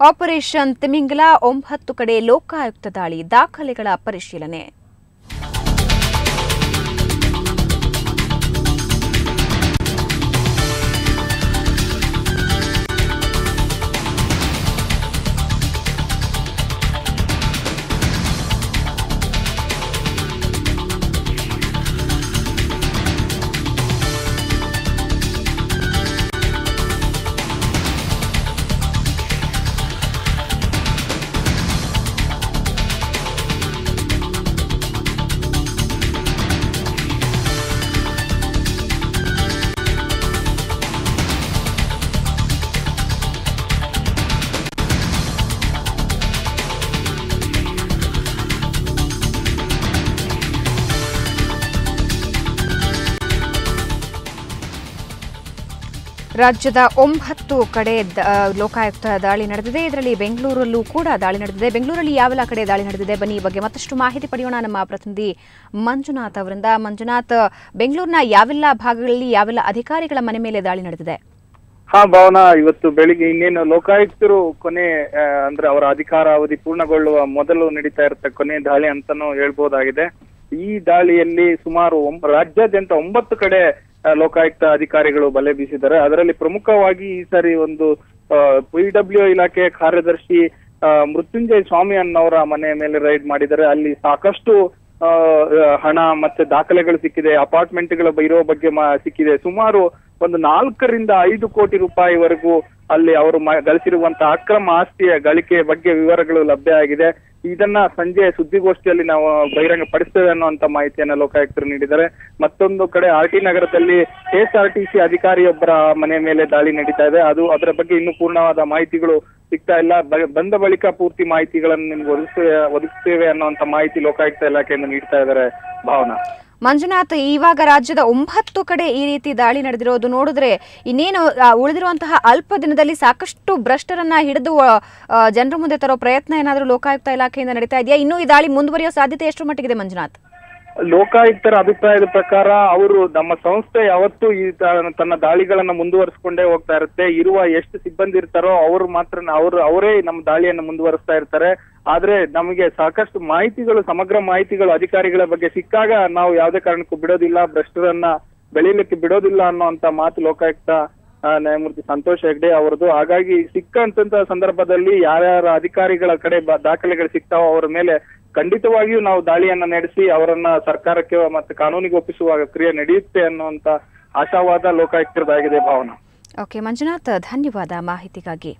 Operation ತಿಮಿಂಗಲ 9 ಕಡೆ ಲೋಕಾಯುಕ್ತ ದಾಳಿ, ದಾಖಲೆಗಳ ಪರಿಶೀಲನೆ. ರಾಜ್ಯದ 9 ಕಡೆ ಲೋಕಾಯುಕ್ತ ದಾಳಿ ನಡೆದಿದೆ. ಇದರಲ್ಲಿ ಬೆಂಗಳೂರಲ್ಲೂ ಕೂಡ ದಾಳಿ ನಡೆದಿದೆ. ಬೆಂಗಳೂರಲ್ಲಿ ಯಾವೆಲ್ಲ ಕಡೆ ದಾಳಿ ನಡೆದಿದೆ, ಬನ್ನಿ ಈ ಬಗ್ಗೆ ಮತ್ತಷ್ಟು ಮಾಹಿತಿ ಪಡೆಯೋಣ ನಮ್ಮ ಪ್ರತಿನಿಧಿ ಮಂಜುನಾಥ್ ಅವರಿಂದ. ಮಂಜುನಾಥ್, ಬೆಂಗಳೂರಿನ ಯಾವೆಲ್ಲ ಭಾಗಗಳಲ್ಲಿ ಯಾವೆಲ್ಲ ಅಧಿಕಾರಿಗಳ ಮನೆ ಮೇಲೆ ದಾಳಿ ನಡೆದಿದೆ? ಭಾವನಾ, ಇವತ್ತು ಬೆಳಿಗ್ಗೆ ಇನ್ನೇನು ಲೋಕಾಯುಕ್ತರು ಕೊನೆ ಅಂದ್ರೆ ಅವರ ಅಧಿಕಾರ ಅವಧಿ ಪೂರ್ಣಗೊಳ್ಳುವ ಮೊದಲು ನಡೀತಾ ಇರುತ್ತೆ ಕೊನೆ ದಾಳಿ ಅಂತಾನೂ ಹೇಳ್ಬಹುದಾಗಿದೆ. ಈ ದಾಳಿಯಲ್ಲಿ ಸುಮಾರು ರಾಜ್ಯಾದ್ಯಂತ 9 ಕಡೆ ಲೋಕಾಯುಕ್ತ ಅಧಿಕಾರಿಗಳು ಬಲೆ ಬೀಸಿದ್ದಾರೆ. ಅದರಲ್ಲಿ ಪ್ರಮುಖವಾಗಿ ಈ ಸಾರಿ ಒಂದು PW ಇಲಾಖೆ ಕಾರ್ಯದರ್ಶಿ ಮೃತ್ಯುಂಜಯ ಸ್ವಾಮಿ ಅನ್ನೋರ ಮನೆ ಮೇಲೆ ರೈಡ್ ಮಾಡಿದ್ದಾರೆ. ಅಲ್ಲಿ ಸಾಕಷ್ಟು ಹಣ ಮತ್ತೆ ದಾಖಲೆಗಳು ಸಿಕ್ಕಿದೆ, ಅಪಾರ್ಟ್ಮೆಂಟ್ಗಳ ಇರೋ ಬಗ್ಗೆ ಸಿಕ್ಕಿದೆ. ಸುಮಾರು ಒಂದು 4 ರಿಂದ 5 ಕೋಟಿ ರೂಪಾಯಿವರೆಗೂ ಅಲ್ಲಿ ಅವರು ಗಳಿಸಿರುವಂತಹ ಅಕ್ರಮ ಆಸ್ತಿಯ ಗಳಿಕೆ ಬಗ್ಗೆ ವಿವರಗಳು ಲಭ್ಯ ಆಗಿದೆ. ಇದನ್ನ ಸಂಜೆ ಸುದ್ದಿಗೋಷ್ಠಿಯಲ್ಲಿ ನಾವು ಬಹಿರಂಗ ಪಡಿಸ್ತೇವೆ ಅನ್ನುವಂತ ಮಾಹಿತಿಯನ್ನ ಲೋಕಾಯುಕ್ತರು ನೀಡಿದ್ದಾರೆ. ಮತ್ತೊಂದು ಕಡೆ RT ನಗರದಲ್ಲಿ KSRTC ಅಧಿಕಾರಿಯೊಬ್ಬರ ಮನೆ ಮೇಲೆ ದಾಳಿ ನಡೀತಾ ಇದೆ. ಅದರ ಬಗ್ಗೆ ಇನ್ನೂ ಪೂರ್ಣವಾದ ಮಾಹಿತಿಗಳು ಸಿಗ್ತಾ ಇಲ್ಲ. ಬಂದ ಬಳಿಕ ಪೂರ್ತಿ ಮಾಹಿತಿಗಳನ್ನು ನಿಮ್ಗೆ ಒದಗಿಸ್ತೇವೆ ಅನ್ನುವಂತ ಮಾಹಿತಿ ಲೋಕಾಯುಕ್ತ ಇಲಾಖೆಯಿಂದ ನೀಡ್ತಾ ಇದ್ದಾರೆ. ಭಾವನಾ. ಮಂಜುನಾಥ್, ಇವಾಗ ರಾಜ್ಯದ 9 ಕಡೆ ಈ ರೀತಿ ದಾಳಿ ನಡೆದಿರೋದು ನೋಡಿದ್ರೆ ಇನ್ನೇನು ಉಳಿದಿರುವಂತಹ ಅಲ್ಪ ದಿನದಲ್ಲಿ ಸಾಕಷ್ಟು ಭ್ರಷ್ಟರನ್ನ ಹಿಡಿದು ಜನರ ಮುಂದೆ ತರೋ ಪ್ರಯತ್ನ ಏನಾದರೂ ಲೋಕಾಯುಕ್ತ ಇಲಾಖೆಯಿಂದ ನಡೀತಾ ಇದೆಯಾ? ಇನ್ನೂ ಈ ದಾಳಿ ಮುಂದುವರಿಯೋ ಸಾಧ್ಯತೆ ಎಷ್ಟು ಮಟ್ಟಿಗಿದೆ ಮಂಜುನಾಥ್? ಲೋಕಾಯುಕ್ತರ ಅಭಿಪ್ರಾಯದ ಪ್ರಕಾರ ಅವರು ನಮ್ಮ ಸಂಸ್ಥೆ ಯಾವತ್ತೂ ಈ ತನ್ನ ದಾಳಿಗಳನ್ನ ಮುಂದುವರಿಸಿಕೊಂಡೇ ಹೋಗ್ತಾ ಇರುತ್ತೆ. ಇರುವ ಎಷ್ಟು ಸಿಬ್ಬಂದಿ ಇರ್ತಾರೋ ಅವರು ಮಾತ್ರ ಅವರೇ ನಮ್ಮ ದಾಳಿಯನ್ನು ಮುಂದುವರಿಸ್ತಾ ಇರ್ತಾರೆ. ಆದ್ರೆ ನಮಗೆ ಸಾಕಷ್ಟು ಮಾಹಿತಿಗಳು, ಸಮಗ್ರ ಮಾಹಿತಿಗಳು ಅಧಿಕಾರಿಗಳ ಬಗ್ಗೆ ಸಿಕ್ಕಾಗ ನಾವು ಯಾವುದೇ ಕಾರಣಕ್ಕೂ ಬಿಡೋದಿಲ್ಲ, ಭ್ರಷ್ಟರನ್ನ ಬೆಳೀಲಿಕ್ಕೆ ಬಿಡೋದಿಲ್ಲ ಅನ್ನೋಂತ ಮಾತು ಲೋಕಾಯುಕ್ತ ನ್ಯಾಯಮೂರ್ತಿ ಸಂತೋಷ್ ಹೆಗ್ಡೆ ಅವರದು. ಹಾಗಾಗಿ ಸಿಕ್ಕಂತ ಸಂದರ್ಭದಲ್ಲಿ ಯಾರ್ಯಾರ ಅಧಿಕಾರಿಗಳ ಕಡೆ ದಾಖಲೆಗಳು ಸಿಗ್ತಾವೋ ಅವರ ಮೇಲೆ ಖಂಡಿತವಾಗಿಯೂ ನಾವು ದಾಳಿಯನ್ನ ನಡೆಸಿ ಅವರನ್ನ ಸರ್ಕಾರಕ್ಕೆ ಮತ್ತೆ ಕಾನೂನಿಗೆ ಒಪ್ಪಿಸುವ ಕ್ರಿಯೆ ನಡೆಯುತ್ತೆ ಅನ್ನುವಂತ ಆಶಾವಾದ ಲೋಕಾಯುಕ್ತರದಾಗಿದೆ. ಭಾವನಾ. ಓಕೆ ಮಂಜುನಾಥ್, ಧನ್ಯವಾದ ಮಾಹಿತಿಗಾಗಿ.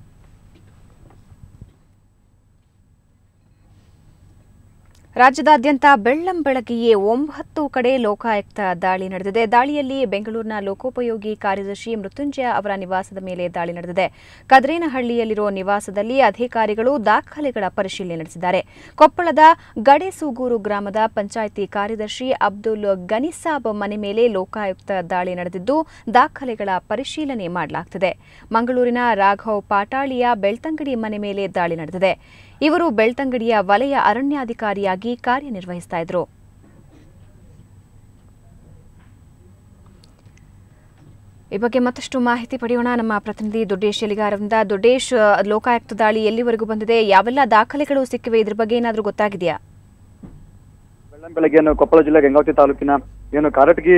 ರಾಜ್ಯದಾದ್ಯಂತ ಬೆಳ್ಳಂಬೆಳಗ್ಗೆಯೇ 9 ಕಡೆ ಲೋಕಾಯುಕ್ತ ದಾಳಿ ನಡೆದಿದೆ. ದಾಳಿಯಲ್ಲಿ ಬೆಂಗಳೂರಿನ ಲೋಕೋಪಯೋಗಿ ಕಾರ್ಯದರ್ಶಿ ಮೃತ್ಯುಂಜಯ ಅವರ ನಿವಾಸದ ಮೇಲೆ ದಾಳಿ ನಡೆದಿದೆ. ಕದ್ರೇನಹಳ್ಳಿಯಲ್ಲಿರುವ ನಿವಾಸದಲ್ಲಿ ಅಧಿಕಾರಿಗಳು ದಾಖಲೆಗಳ ಪರಿಶೀಲನೆ ನಡೆಸಿದ್ದಾರೆ. ಕೊಪ್ಪಳದ ಗಡೇಸೂಗೂರು ಗ್ರಾಮದ ಪಂಚಾಯಿತಿ ಕಾರ್ಯದರ್ಶಿ ಅಬ್ದುಲ್ ಗನಿಸಾಬ್ ಮನೆ ಮೇಲೆ ಲೋಕಾಯುಕ್ತ ದಾಳಿ ನಡೆದಿದ್ದು ದಾಖಲೆಗಳ ಪರಿಶೀಲನೆ ಮಾಡಲಾಗುತ್ತಿದೆ. ಮಂಗಳೂರಿನ ರಾಘವ್ ಪಾಟಾಳಿಯ ಬೆಳ್ತಂಗಡಿ ಮನೆ ಮೇಲೆ ದಾಳಿ ನಡೆದಿದೆ. ಇವರು ಬೆಳ್ತಂಗಡಿಯ ವಲಯ ಅರಣ್ಯಾಧಿಕಾರಿಯಾಗಿ ಕಾರ್ಯನಿರ್ವಹಿಸ್ತಾ ಇದ್ರು. ಈ ಬಗ್ಗೆ ಮತ್ತಷ್ಟು ಮಾಹಿತಿ ಪಡೆಯೋಣ ನಮ್ಮ ಪ್ರತಿನಿಧಿ ದೊಡ್ಡೇಶ್ ಎಲಿಗಾರರಿಂದ. ದೊಡ್ಡೇಶ್, ಲೋಕಾಯುಕ್ತ ದಾಳಿ ಎಲ್ಲಿವರೆಗೂ ಬಂದಿದೆ, ಯಾವೆಲ್ಲ ದಾಖಲೆಗಳು ಸಿಕ್ಕಿವೆ, ಇದ್ರ ಬಗ್ಗೆ ಏನಾದರೂ ಗೊತ್ತಾಗಿದೆಯಾ? ಬೆಳಗ್ಗೆ ಕೊಪ್ಪಳ ಜಿಲ್ಲೆ ಗಂಗಾವತಿ ತಾಲೂಕಿನ ಕಾರಟಗಿ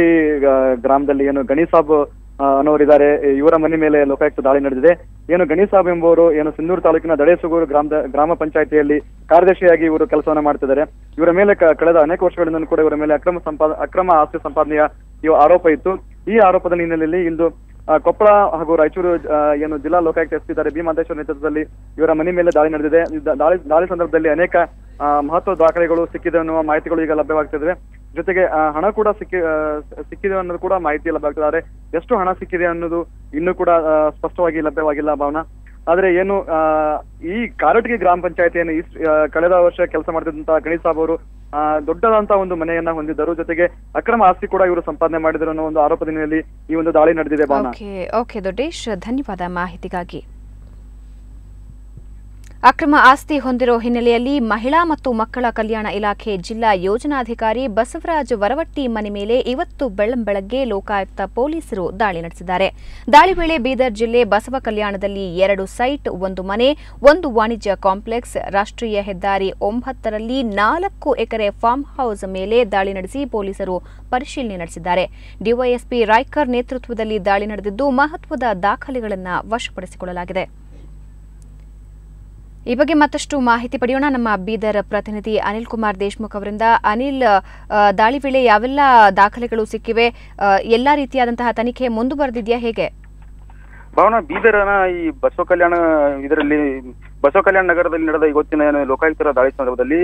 ಗ್ರಾಮದಲ್ಲಿ ಗಣೇಸಾಬ್ ಅನ್ನೋರಿದ್ದಾರೆ. ಇವರ ಮನೆ ಮೇಲೆ ಲೋಕಾಯುಕ್ತ ದಾಳಿ ನಡೆದಿದೆ. ಗಣೇಸಾಬ್ ಎಂಬುವರು ಸಿಂಧೂರು ತಾಲೂಕಿನ ದಡೇಸೂಗೂರು ಗ್ರಾಮ ಪಂಚಾಯಿತಿಯಲ್ಲಿ ಕಾರ್ಯದರ್ಶಿಯಾಗಿ ಇವರು ಕೆಲಸವನ್ನ ಮಾಡ್ತಿದ್ದಾರೆ. ಇವರ ಮೇಲೆ ಕಳೆದ ಅನೇಕ ವರ್ಷಗಳಿಂದ ಕೂಡ ಇವರ ಮೇಲೆ ಅಕ್ರಮ ಆಸ್ತಿ ಸಂಪಾದನೆಯ ಆರೋಪ ಇತ್ತು. ಈ ಆರೋಪದ ಹಿನ್ನೆಲೆಯಲ್ಲಿ ಇಂದು ಕೊಪ್ಪಳ ಹಾಗೂ ರಾಯಚೂರು ಜಿಲ್ಲಾ ಲೋಕಾಯುಕ್ತ SP ಬಿ ಮಾದೇಶ್ವರ್ ನೇತೃತ್ವದಲ್ಲಿ ಇವರ ಮನೆ ಮೇಲೆ ದಾಳಿ ನಡೆದಿದೆ. ದಾಳಿ ಸಂದರ್ಭದಲ್ಲಿ ಅನೇಕ ಮಹತ್ವದ ದಾಖಲೆಗಳು ಸಿಕ್ಕಿದೆ ಅನ್ನುವ ಮಾಹಿತಿಗಳು ಈಗ ಲಭ್ಯವಾಗ್ತಿದೆ. ಜೊತೆಗೆ ಹಣ ಕೂಡ ಸಿಕ್ಕಿದೆ ಅನ್ನೋದು ಕೂಡ ಮಾಹಿತಿ ಲಭ್ಯವಾಗ್ತಿದ್ದಾರೆ. ಎಷ್ಟು ಹಣ ಸಿಕ್ಕಿದೆ ಅನ್ನೋದು ಇನ್ನೂ ಕೂಡ ಸ್ಪಷ್ಟವಾಗಿ ಲಭ್ಯವಾಗಿಲ್ಲ ಭಾವನಾ. ಆದ್ರೆ ಈ ಕಾರಟಗಿ ಗ್ರಾಮ ಪಂಚಾಯತಿಯನ್ನು ಕಳೆದ ವರ್ಷ ಕೆಲಸ ಮಾಡ್ತಿದ್ದಂತಹ ಗಣೇಶಾಬ್ ಅವರು ದೊಡ್ಡದಂತ ಒಂದು ಮನೆಯನ್ನ ಹೊಂದಿದ್ದರು. ಜೊತೆಗೆ ಅಕ್ರಮ ಆಸ್ತಿ ಕೂಡ ಇವರು ಸಂಪಾದನೆ ಮಾಡಿದರು ಅನ್ನೋ ಒಂದು ಆರೋಪದ ಹಿನ್ನೆಲೆಯಲ್ಲಿ ಈ ಒಂದು ದಾಳಿ ನಡೆದಿದೆ ಭಾವನಾ. ಓಕೆ ದೊಡ್ಡೇಶ್, ಧನ್ಯವಾದ ಮಾಹಿತಿಗಾಗಿ. ಅಕ್ರಮ ಆಸ್ತಿ ಹೊಂದಿರೋ ಹಿನ್ನೆಲೆಯಲ್ಲಿ ಮಹಿಳಾ ಮತ್ತು ಮಕ್ಕಳ ಕಲ್ಯಾಣ ಇಲಾಖೆ ಜಿಲ್ಲಾ ಯೋಜನಾಧಿಕಾರಿ ಬಸವರಾಜ್ ವರವಟ್ಟಿ ಮನೆ ಮೇಲೆ ಇವತ್ತು ಬೆಳ್ಳಂಬೆಳಗ್ಗೆ ಲೋಕಾಯುಕ್ತ ಪೊಲೀಸರು ದಾಳಿ ನಡೆಸಿದ್ದಾರೆ. ದಾಳಿ ವೇಳೆ ಬೀದರ್ ಜಿಲ್ಲೆ ಬಸವ ಕಲ್ಯಾಣದಲ್ಲಿ 2 ಸೈಟ್, 1 ಮನೆ, 1 ವಾಣಿಜ್ಯ ಕಾಂಪ್ಲೆಕ್ಸ್, ರಾಷ್ಟ್ರೀಯ ಹೆದ್ದಾರಿ 9ರಲ್ಲಿ 4 ಎಕರೆ ಫಾರ್ಮ್ ಹೌಸ್ ಮೇಲೆ ದಾಳಿ ನಡೆಸಿ ಪೊಲೀಸರು ಪರಿಶೀಲನೆ ನಡೆಸಿದ್ದಾರೆ. ಡಿವೈಎಸ್ಪಿ ರಾಯ್ಕರ್ ನೇತೃತ್ವದಲ್ಲಿ ದಾಳಿ ನಡೆದಿದ್ದು ಮಹತ್ವದ ದಾಖಲೆಗಳನ್ನು ವಶಪಡಿಸಿಕೊಳ್ಳಲಾಗಿದೆ. ಈ ಬಗ್ಗೆ ಮತ್ತಷ್ಟು ಮಾಹಿತಿ ಪಡೆಯೋಣ ನಮ್ಮ ಬೀದರ್ ಪ್ರತಿನಿಧಿ ಅನಿಲ್ ಕುಮಾರ್ ದೇಶ್ಮುಖ್ ಅವರಿಂದ. ಅನಿಲ್, ದಾಳಿ ವೇಳೆ ಯಾವೆಲ್ಲ ದಾಖಲೆಗಳು ಸಿಕ್ಕಿವೆ? ಎಲ್ಲಾ ರೀತಿಯಾದಂತಹ ತನಿಖೆ ಮುಂದುವರೆದಿದೆಯಾ, ಹೇಗೆ? ಭಾವನಾ, ಬೀದರ್ನ ಈ ಬಸವ ಕಲ್ಯಾಣ ನಗರದಲ್ಲಿ ನಡೆದ ಇವತ್ತಿನ ಲೋಕಾಯುಕ್ತರ ದಾಳಿ ಸಂದರ್ಭದಲ್ಲಿ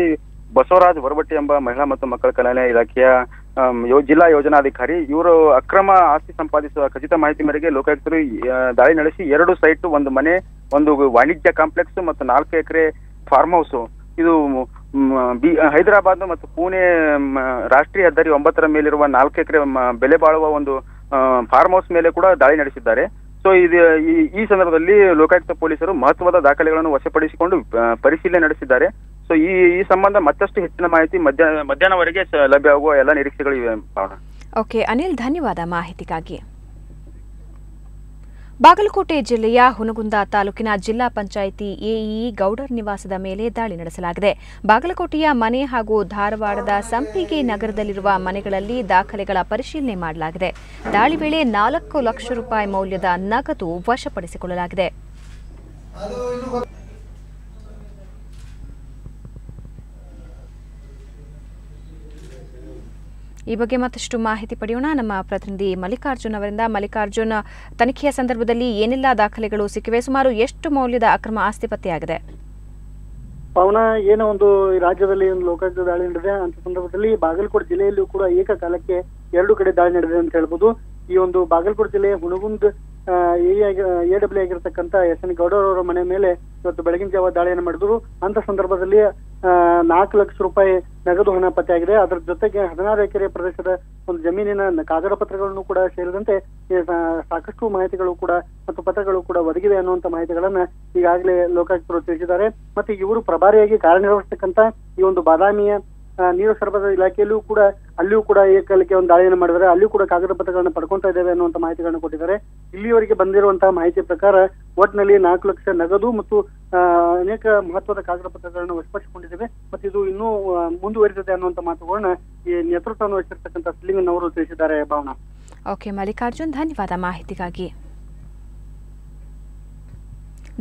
ಬಸವರಾಜ್ ವರವಟ್ಟಿ ಎಂಬ ಮಹಿಳಾ ಮತ್ತು ಮಕ್ಕಳ ಕಲ್ಯಾಣ ಇಲಾಖೆಯ ಜಿಲ್ಲಾ ಯೋಜನಾಧಿಕಾರಿ ಇವರು ಅಕ್ರಮ ಆಸ್ತಿ ಸಂಪಾದಿಸುವ ಖಚಿತ ಮಾಹಿತಿ ಮೇರೆಗೆ ಲೋಕಾಯುಕ್ತರು ದಾಳಿ ನಡೆಸಿ 2 ಸೈಟ್, 1 ಮನೆ, 1 ವಾಣಿಜ್ಯ ಕಾಂಪ್ಲೆಕ್ಸ್ ಮತ್ತು 4 ಎಕರೆ ಫಾರ್ಮ್ ಹೌಸ್, ಇದು ಹೈದರಾಬಾದ್ ಮತ್ತು ಪುಣೆ ರಾಷ್ಟ್ರೀಯ ಹೆದ್ದಾರಿ 9ರ ಮೇಲಿರುವ 4 ಎಕರೆ ಬೆಲೆ ಬಾಳುವ ಒಂದು ಫಾರ್ಮ್ ಹೌಸ್ ಮೇಲೆ ಕೂಡ ದಾಳಿ ನಡೆಸಿದ್ದಾರೆ. ಸೊ ಈ ಸಂದರ್ಭದಲ್ಲಿ ಲೋಕಾಯುಕ್ತ ಪೊಲೀಸರು ಮಹತ್ವದ ದಾಖಲೆಗಳನ್ನು ವಶಪಡಿಸಿಕೊಂಡು ಪರಿಶೀಲನೆ ನಡೆಸಿದ್ದಾರೆ. ಸೊ ಈ ಸಂಬಂಧ ಮತ್ತಷ್ಟು ಹೆಚ್ಚಿನ ಮಾಹಿತಿ ಮಧ್ಯಾಹ್ನವರೆಗೆ ಲಭ್ಯವಾಗುವ ಎಲ್ಲ ನಿರೀಕ್ಷೆಗಳು ಇವೆ. ಓಕೆ ಅನಿಲ್, ಧನ್ಯವಾದ ಮಾಹಿತಿಗಾಗಿ. ಬಾಗಲಕೋಟೆ ಜಿಲ್ಲೆಯ ಹುನಗುಂದ ತಾಲೂಕಿನ ಜಿಲ್ಲಾ ಪಂಚಾಯಿತಿ ಎಇಇ ಗೌಡರ್ ನಿವಾಸದ ಮೇಲೆ ದಾಳಿ ನಡೆಸಲಾಗಿದೆ. ಬಾಗಲಕೋಟೆಯ ಮನೆ ಹಾಗೂ ಧಾರವಾಡದ ಸಂಪಿಗೆ ನಗರದಲ್ಲಿರುವ ಮನೆಗಳಲ್ಲಿ ದಾಖಲೆಗಳ ಪರಿಶೀಲನೆ ಮಾಡಲಾಗಿದೆ. ದಾಳಿ ವೇಳೆ 4 ಲಕ್ಷ ರೂಪಾಯಿ ಮೌಲ್ಯದ ನಗದು ವಶಪಡಿಸಿಕೊಳ್ಳಲಾಗಿದೆ. ಈ ಬಗ್ಗೆ ಮತ್ತಷ್ಟು ಮಾಹಿತಿ ಪಡೆಯೋಣ ನಮ್ಮ ಪ್ರತಿನಿಧಿ ಮಲ್ಲಿಕಾರ್ಜುನ್ ಅವರಿಂದ. ಮಲ್ಲಿಕಾರ್ಜುನ್, ತನಿಖೆಯ ಸಂದರ್ಭದಲ್ಲಿ ಏನೆಲ್ಲ ದಾಖಲೆಗಳು ಸಿಕ್ಕಿವೆ? ಸುಮಾರು ಎಷ್ಟು ಮೌಲ್ಯದ ಅಕ್ರಮ ಆಸ್ತಿ ಪತ್ತೆಯಾಗಿದೆ? ಪವನ, ಏನೋ ಒಂದು ರಾಜ್ಯದಲ್ಲಿ ಒಂದು ಲೋಕಾಯುಕ್ತ ದಾಳಿ ನಡೆದಿದೆ ಅಂತ ಸಂದರ್ಭದಲ್ಲಿ ಬಾಗಲಕೋಟೆ ಜಿಲ್ಲೆಯಲ್ಲೂ ಕೂಡ ಏಕಕಾಲಕ್ಕೆ 2 ಕಡೆ ದಾಳಿ ನಡೆದಿದೆ ಅಂತ ಹೇಳ್ಬೋದು. ಈ ಒಂದು ಬಾಗಲಕೋಟೆ ಜಿಲ್ಲೆಯ ಹುಣಗುಂದ್ ಎಡಬ್ಲ್ಯೂ ಆಗಿರತಕ್ಕಂತ ಎಸ್.ಎನ್. ಗೌಡರ್ ಅವರ ಮನೆ ಮೇಲೆ ಇವತ್ತು ಬೆಳಗಿನ ಜಾವ ದಾಳಿಯನ್ನು ಮಾಡಿದ್ರು. ಅಂತ ಸಂದರ್ಭದಲ್ಲಿ 4 ಲಕ್ಷ ರೂಪಾಯಿ ನಗದು ಹಣ ಪತ್ತೆಯಾಗಿದೆ. ಅದರ ಜೊತೆಗೆ 16 ಎಕರೆ ಪ್ರದೇಶದ ಒಂದು ಜಮೀನಿನ ಕಾಗದ ಪತ್ರಗಳನ್ನು ಕೂಡ ಸೇರಿದಂತೆ ಸಾಕಷ್ಟು ಮಾಹಿತಿಗಳು ಕೂಡ ಮತ್ತು ಪತ್ರಗಳು ಕೂಡ ಒದಗಿವೆ ಅನ್ನುವಂತ ಮಾಹಿತಿಗಳನ್ನ ಈಗಾಗಲೇ ಲೋಕಾಯುಕ್ತರು ತಿಳಿಸಿದ್ದಾರೆ. ಮತ್ತೆ ಇವರು ಪ್ರಭಾರಿಯಾಗಿ ಕಾರ್ಯನಿರ್ವಹಿಸತಕ್ಕಂತ ಈ ಒಂದು ಬಾದಾಮಿಯ ನೀರು ಸರಬರಾಜು ಇಲಾಖೆಯಲ್ಲೂ ಕೂಡ ಅಲ್ಲಿಯೂ ಕೂಡ ಏಕಕಾಲಕ್ಕೆ ಒಂದು ದಾಳಿಯನ್ನು ಮಾಡಿದ್ದಾರೆ. ಅಲ್ಲಿಯೂ ಕೂಡ ಕಾಗದ ಪತ್ರಗಳನ್ನು ಪಡ್ಕೊಂತಾ ಇದ್ದೇವೆ ಅನ್ನುವಂತ ಮಾಹಿತಿಗಳನ್ನು ಕೊಟ್ಟಿದ್ದಾರೆ. ಇಲ್ಲಿಯವರೆಗೆ ಬಂದಿರುವಂತಹ ಮಾಹಿತಿ ಪ್ರಕಾರ ಒಟ್ಟಿನಲ್ಲಿ 4 ಲಕ್ಷ ನಗದು ಮತ್ತು ಅನೇಕ ಮಹತ್ವದ ಕಾಗದ ಪತ್ರಗಳನ್ನು ವಶಪಡಿಸಿಕೊಂಡಿದ್ದೇವೆ. ಮತ್ತು ಇದು ಇನ್ನೂ ಮುಂದುವರಿದಿದೆ ಅನ್ನುವಂತ ಮಾತುಗಳನ್ನ ಈ ನೇತೃತ್ವವನ್ನು ವಹಿಸಿರ್ತಕ್ಕಂಥ ಸಿಲಿಂಗನ್ ಅವರು ತಿಳಿಸಿದ್ದಾರೆ. ಭಾವನಾ. ಓಕೆ ಮಲ್ಲಿಕಾರ್ಜುನ್, ಧನ್ಯವಾದ ಮಾಹಿತಿಗಾಗಿ.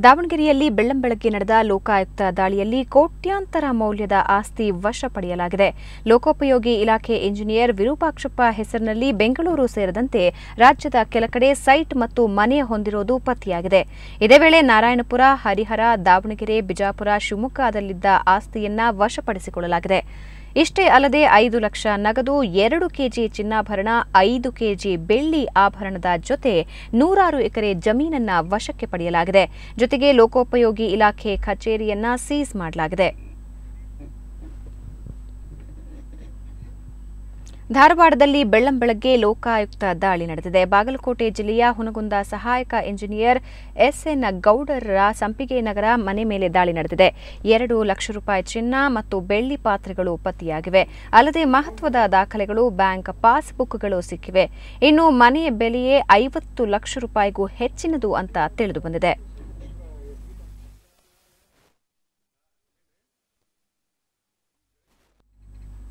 ದಾವಣಗೆರೆಯಲ್ಲಿ ಬೆಳ್ಳಂಬೆಳಗ್ಗೆ ನಡೆದ ಲೋಕಾಯುಕ್ತ ದಾಳಿಯಲ್ಲಿ ಕೋಟ್ಯಾಂತರ ಮೌಲ್ಯದ ಆಸ್ತಿ ವಶ ಪಡೆಯಲಾಗಿದೆ. ಲೋಕೋಪಯೋಗಿ ಇಲಾಖೆ ಇಂಜಿನಿಯರ್ ವಿರೂಪಾಕ್ಷಪ್ಪ ಹೆಸರಿನಲ್ಲಿ ಬೆಂಗಳೂರು ಸೇರಿದಂತೆ ರಾಜ್ಯದ ಕೆಲ ಕಡೆ ಸೈಟ್ ಮತ್ತು ಮನೆ ಹೊಂದಿರುವುದು ಪತ್ತೆಯಾಗಿದೆ. ಇದೇ ವೇಳೆ ನಾರಾಯಣಪುರ, ಹರಿಹರ, ದಾವಣಗೆರೆ, ಬಿಜಾಪುರ, ಶಿವಮೊಗ್ಗದಲ್ಲಿದ್ದ ಆಸ್ತಿಯನ್ನ ವಶಪಡಿಸಿಕೊಳ್ಳಲಾಗಿದೆ. ಇಷ್ಟೇ ಅಲ್ಲದೆ 5 ಲಕ್ಷ ನಗದು, 2 ಕೆಜಿ ಚಿನ್ನಾಭರಣ, 5 ಕೆಜಿ ಬೆಳ್ಳಿ ಆಭರಣದ ಜೊತೆ 100 ಎಕರೆ ಜಮೀನನ್ನ ವಶಕ್ಕೆ ಪಡೆಯಲಾಗಿದೆ. ಜೊತೆಗೆ ಲೋಕೋಪಯೋಗಿ ಇಲಾಖೆ ಕಚೇರಿಯನ್ನ ಸೀಸ್ ಮಾಡಲಾಗಿದೆ. ಧಾರವಾಡದಲ್ಲಿ ಬೆಳ್ಳಂಬೆಳಗ್ಗೆ ಲೋಕಾಯುಕ್ತ ದಾಳಿ ನಡೆದಿದೆ. ಬಾಗಲಕೋಟೆ ಜಿಲ್ಲೆಯ ಹುನಗುಂದ ಸಹಾಯಕ ಇಂಜಿನಿಯರ್ ಎಸ್.ಎನ್. ಗೌಡರ ಸಂಪಿಗೆ ನಗರ ಮನೆ ಮೇಲೆ ದಾಳಿ ನಡೆದಿದೆ. 2 ಲಕ್ಷ ರೂಪಾಯಿ ಚಿನ್ನ ಮತ್ತು ಬೆಳ್ಳಿ ಪಾತ್ರೆಗಳು ಪತ್ತೆಯಾಗಿವೆ. ಅಲ್ಲದೆ ಮಹತ್ವದ ದಾಖಲೆಗಳು, ಬ್ಯಾಂಕ್ ಪಾಸ್ಬುಕ್ಗಳು ಸಿಕ್ಕಿವೆ. ಇನ್ನು ಮನೆಯ ಬೆಲೆಯೇ 50 ಲಕ್ಷ ರೂಪಾಯಿಗೂ ಹೆಚ್ಚಿನದು ಅಂತ ತಿಳಿದುಬಂದಿದೆ.